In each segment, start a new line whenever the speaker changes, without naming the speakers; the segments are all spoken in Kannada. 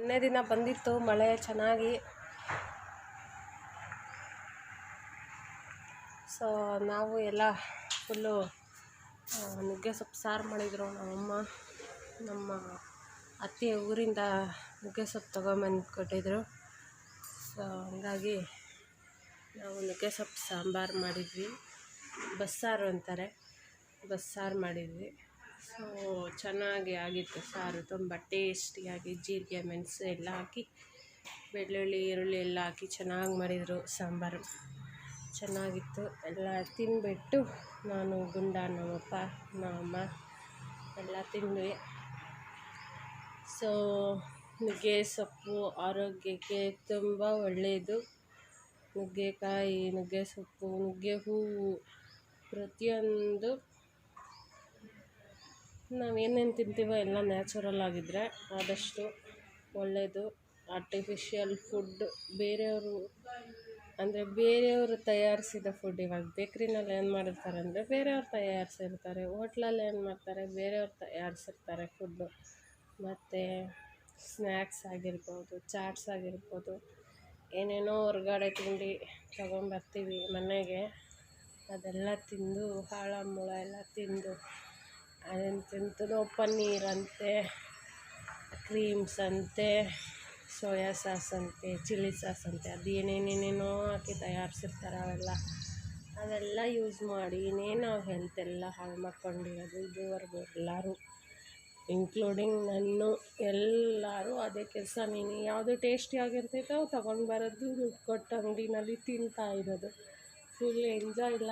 ಮೊನ್ನೆ ದಿನ ಬಂದಿತ್ತು ಮಳೆ ಚೆನ್ನಾಗಿ. ಸೊ ನಾವು ಎಲ್ಲ ಫುಲ್ಲು ನುಗ್ಗೆ ಸೊಪ್ಪು ಸಾರು ಮಾಡಿದರು ನಮ್ಮಮ್ಮ. ನಮ್ಮ ಅತ್ತೆ ಊರಿಂದ ನುಗ್ಗೆ ಸೊಪ್ಪು ತೊಗೊಂಬಂದು ಕೊಟ್ಟಿದ್ರು. ಸೊ ಹಂಗಾಗಿ ನಾವು ನುಗ್ಗೆ ಸೊಪ್ಪು ಸಾಂಬಾರು ಮಾಡಿದ್ವಿ. ಬಸ್ಸಾರು ಅಂತಾರೆ, ಬಸ್ಸಾರು ಮಾಡಿದ್ವಿ. ಸೊ ಚೆನ್ನಾಗಿ ಆಗಿತ್ತು ಸಾರು, ತುಂಬ ಟೇಸ್ಟಿಯಾಗಿ. ಜೀರಿಗೆ ಮೆಣಸು ಎಲ್ಲ ಹಾಕಿ, ಬೆಳ್ಳುಳ್ಳಿ ಈರುಳ್ಳಿ ಎಲ್ಲ ಹಾಕಿ ಚೆನ್ನಾಗಿ ಮಾಡಿದರು ಸಾಂಬಾರು. ಚೆನ್ನಾಗಿತ್ತು. ಎಲ್ಲ ತಿಂದುಬಿಟ್ಟು ನಾನು, ಗುಂಡ, ನಮ್ಮಪ್ಪ, ನಮ್ಮಮ್ಮ ಎಲ್ಲ ತಿಂದ್ವಿ. ಸೊ ನುಗ್ಗೆ ಸೊಪ್ಪು ಆರೋಗ್ಯಕ್ಕೆ ತುಂಬ ಒಳ್ಳೆಯದು. ನುಗ್ಗೆಕಾಯಿ, ನುಗ್ಗೆ ಸೊಪ್ಪು, ನುಗ್ಗೆ ಹೂವು, ಪ್ರತಿಯೊಂದು ನಾವೇನೇನು ತಿಂತೀವೋ ಎಲ್ಲ ನ್ಯಾಚುರಲ್ ಆಗಿದ್ದರೆ ಆದಷ್ಟು ಒಳ್ಳೆಯದು. ಆರ್ಟಿಫಿಷಿಯಲ್ ಫುಡ್ ಬೇರೆಯವರು ತಯಾರಿಸಿದ ಫುಡ್. ಇವಾಗ ಬೇಕ್ರಿನಲ್ಲಿ ಏನು ಮಾಡಿರ್ತಾರೆ ಅಂದರೆ ಬೇರೆಯವ್ರು ತಯಾರಿಸಿರ್ತಾರೆ, ಹೋಟ್ಲಲ್ಲಿ ಏನು ಮಾಡ್ತಾರೆ ಬೇರೆಯವ್ರು ತಯಾರಿಸಿರ್ತಾರೆ ಫುಡ್ಡು. ಮತ್ತು ಸ್ನ್ಯಾಕ್ಸ್ ಆಗಿರ್ಬೋದು, ಚಾಟ್ಸ್ ಆಗಿರ್ಬೋದು, ಏನೇನೋ ಹೊರ್ಗಡೆ ತಿಂಡಿ ತೊಗೊಂಬರ್ತೀವಿ ಮನೆಗೆ. ಅದೆಲ್ಲ ತಿಂದು ಹಾಳ ಮೂಳ ಎಲ್ಲ ತಿಂದು ಅದೆಂತೆಂಥದೋ ಪನ್ನೀರಂತೆ, ಕ್ರೀಮ್ಸ್ ಅಂತೆ, ಸೋಯಾ ಸಾಸ್ ಅಂತೆ, ಚಿಲ್ಲಿ ಸಾಸ್ ಅಂತೆ, ಅದು ಏನೇನೇನೇನೋ ಹಾಕಿ ತಯಾರಿಸಿರ್ತಾರೆ. ಅವೆಲ್ಲ ಯೂಸ್ ಮಾಡಿ ನಾವು ಹೆಲ್ತ್ ಎಲ್ಲ ಹಾಳು ಮಾಡ್ಕೊಂಡಿರೋದು ಇದುವರೆಗೂ ಎಲ್ಲರೂ, ಇನ್ಕ್ಲೂಡಿಂಗ್ ನಾನು. ಎಲ್ಲರೂ ಅದೇ ಕೆಲಸ. ನೀನು ಯಾವುದು ಟೇಸ್ಟಿಯಾಗಿರ್ತೈತೋ ತೊಗೊಂಡು ಬರೋದು, ದುಡ್ಡು ಕೊಟ್ಟು ಅಂಗಡಿನಲ್ಲಿ ತಿಂತಾ ಇರೋದು. ಫುಲ್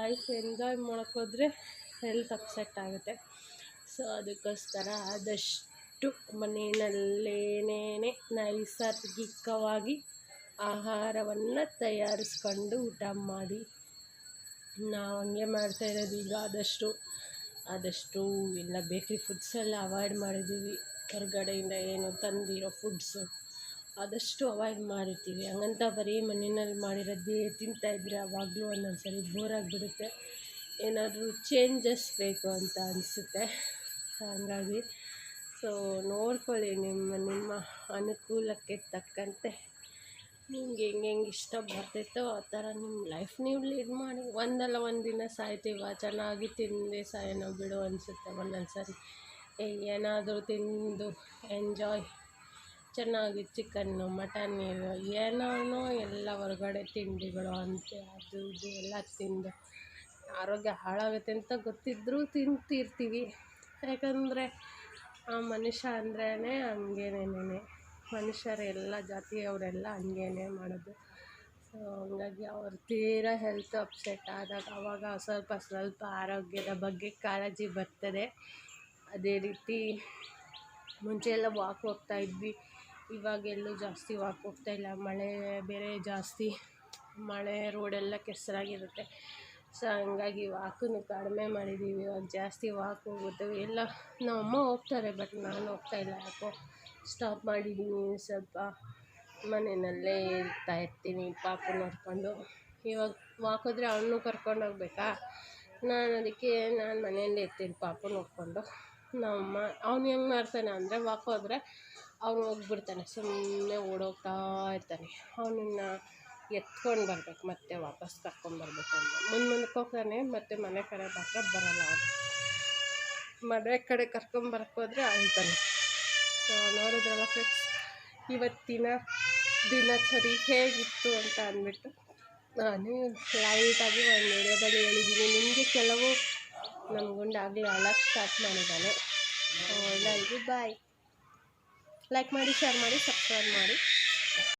ಲೈಫ್ ಎಂಜಾಯ್ ಮಾಡೋಕ್ಕೋದ್ರೆ ಹೆಲ್ತ್ ಅಪ್ಸೆಟ್ ಆಗುತ್ತೆ. ಸೊ ಅದಕ್ಕೋಸ್ಕರ ಆದಷ್ಟು ಮನೆಯಲ್ಲೇನೇ ನೈಸರ್ಗಿಕವಾಗಿ ಆಹಾರವನ್ನು ತಯಾರಿಸ್ಕೊಂಡು ಊಟ ಮಾಡಿ. ನಾವು ಹಂಗೆ ಮಾಡ್ತಾಯಿರೋದು ಈಗ. ಆದಷ್ಟು ಎಲ್ಲ ಬೇಕ್ರಿ ಫುಡ್ಸ್ ಎಲ್ಲ ಅವಾಯ್ಡ್ ಮಾಡಿದ್ದೀವಿ. ಹೊರಗಡೆಯಿಂದ ಏನು ತಂದಿರೋ ಫುಡ್ಸು ಆದಷ್ಟು ಅವಾಯ್ಡ್ ಮಾಡಿರ್ತೀವಿ. ಹಂಗಂತ ಬರೀ ಮನೆಯಲ್ಲಿ ಮಾಡಿರೋದೇ ತಿಂತಾಯಿದ್ರೆ ಅವಾಗಲೂ ಒಂದೊಂದು ಸರಿ ಬೋರಾಗಿಬಿಡುತ್ತೆ. ಏನಾದರೂ ಚೇಂಜಸ್ ಬೇಕು ಅಂತ ಅನಿಸುತ್ತೆ. ಹಾಗಾಗಿ ಸೊ ನೋಡ್ಕೊಳ್ಳಿ, ನಿಮ್ಮ ಅನುಕೂಲಕ್ಕೆ ತಕ್ಕಂತೆ ನಿಮ್ಗೆ ಹೆಂಗೆ ಇಷ್ಟ ಬರ್ತೈತೋ ಆ ಥರ ನಿಮ್ಮ ಲೈಫ್ ನೀವು ಲೀಡ್ ಮಾಡಿ. ಒಂದಲ್ಲ ಒಂದು ದಿನ ಸಾಯ್ತೀವ, ಚೆನ್ನಾಗಿ ತಿಂದೆ ಸಾಯೋಣ ಬಿಡು ಅನಿಸುತ್ತೆ ಒಂದೊಂದು ಸರಿ. ಏನಾದರೂ ತಿಂದು ಎಂಜಾಯ್, ಚೆನ್ನಾಗಿ ಚಿಕನ್ನು, ಮಟನ್, ಏನೋ ಎಲ್ಲ ಹೊರಗಡೆ ತಿಂಡಿಗಳು ಅಂತೆ, ಅದು ಇದು ಎಲ್ಲ ತಿಂದು ಆರೋಗ್ಯ ಹಾಳಾಗುತ್ತೆ ಅಂತ ಗೊತ್ತಿದ್ದರೂ ತಿಂತಿರ್ತೀವಿ. ಯಾಕಂದರೆ ಮನುಷ್ಯ ಅಂದ್ರೇ ಹಂಗೇನೇನೆ, ಮನುಷ್ಯರೆಲ್ಲ ಜಾತಿಯವರೆಲ್ಲ ಹಂಗೇನೆ ಮಾಡೋದು. ಸೊ ಹಂಗಾಗಿ ಅವ್ರ ತೀರಾ ಹೆಲ್ತ್ ಅಪ್ಸೆಟ್ ಆದಾಗ ಆವಾಗ ಸ್ವಲ್ಪ ಆರೋಗ್ಯದ ಬಗ್ಗೆ ಕಾಳಜಿ ಬರ್ತದೆ. ಅದೇ ರೀತಿ ಮುಂಚೆ ಎಲ್ಲ ವಾಕ್ ಹೋಗ್ತಾಯಿದ್ವಿ, ಇವಾಗೆಲ್ಲೂ ಜಾಸ್ತಿ ವಾಕ್ ಹೋಗ್ತಾಯಿಲ್ಲ. ಮಳೆ ಬೇರೆ ಜಾಸ್ತಿ, ಮಳೆ ರೋಡೆಲ್ಲ ಕೆಸರಾಗಿರುತ್ತೆ. ಸೊ ಹಂಗಾಗಿ ವಾಕನ್ನು ಕಡಿಮೆ ಮಾಡಿದ್ದೀವಿ. ಇವಾಗ ಜಾಸ್ತಿ ವಾಕ್ ಹೋಗುತ್ತೇವೆ ಎಲ್ಲ. ನಮ್ಮಮ್ಮ ಹೋಗ್ತಾರೆ, ಬಟ್ ನಾನು ಹೋಗ್ತಾಯಿಲ್ಲ. ಯಾಕೋ ಸ್ಟಾಪ್ ಮಾಡಿದ್ದೀನಿ. ಸ್ವಲ್ಪ ಮನೆಯಲ್ಲೇ ಇರ್ತಾಯಿರ್ತೀನಿ ಪಾಪು ನೋಡಿಕೊಂಡು. ಇವಾಗ ವಾಕ್ ಹೋದರೆ ಅವನು ಕರ್ಕೊಂಡು ಹೋಗ್ಬೇಕಾ, ಅದಕ್ಕೆ ನಾನು ಮನೆಯಲ್ಲೇ ಇರ್ತೀನಿ ಪಾಪು ನೋಡಿಕೊಂಡು. ನಮ್ಮಮ್ಮ ಅವ್ನು ಹೆಂಗೆ ಮಾಡ್ತಾನೆ ಅಂದರೆ ವಾಕ್ ಹೋದರೆ ಅವನು ಹೋಗ್ಬಿಡ್ತಾನೆ, ಸುಮ್ಮನೆ ಓಡೋಗ್ತಾ ಇರ್ತಾನೆ. ಅವನನ್ನು ಎತ್ಕೊಂಡು ಬರಬೇಕು, ಮತ್ತೆ ವಾಪಸ್ ಕರ್ಕೊಂಬರ್ಬೇಕು ಅಂತ ಮುಂದಕ್ಕೆ ಹೋಗ್ತಾನೆ. ಮತ್ತು ಮನೆ ಕಡೆ ಮಾತ್ರ ಬರೋಲ್ಲ ಅವನು. ಮನೆ ಕಡೆ ಕರ್ಕೊಂಬರಕ್ಕೆ ಹೋದರೆ ಅಳ್ತಾನೆ. ಸೊ ನೋಡಿದ್ರಲ್ಲ ಫ್ರೆಂಡ್ಸ್, ಇವತ್ತಿನ ದಿನಚರಿ ಹೇಗಿತ್ತು ಅಂತ ಅಂದ್ಬಿಟ್ಟು ನಾನು ಲೈಟಾಗಿ ಒಂದು ವಿಡಿಯೋದಲ್ಲಿ ಹೇಳಿದ್ದೀನಿ. ನಿಮಗೆ ಕೆಲವು ನಮ್ಮ ಗುಂಡಾಗಲಿ ಅಳಕ್ಕೆ ಸ್ಟಾರ್ಟ್ ಮಾಡಿದ್ದಾನೆ. ಎಲ್ಲರಿಗೂ ಬಾಯ್. ಲೈಕ್ ಮಾಡಿ, ಶೇರ್ ಮಾಡಿ, ಸಬ್ಸ್ಕ್ರೈಬ್ ಮಾಡಿ.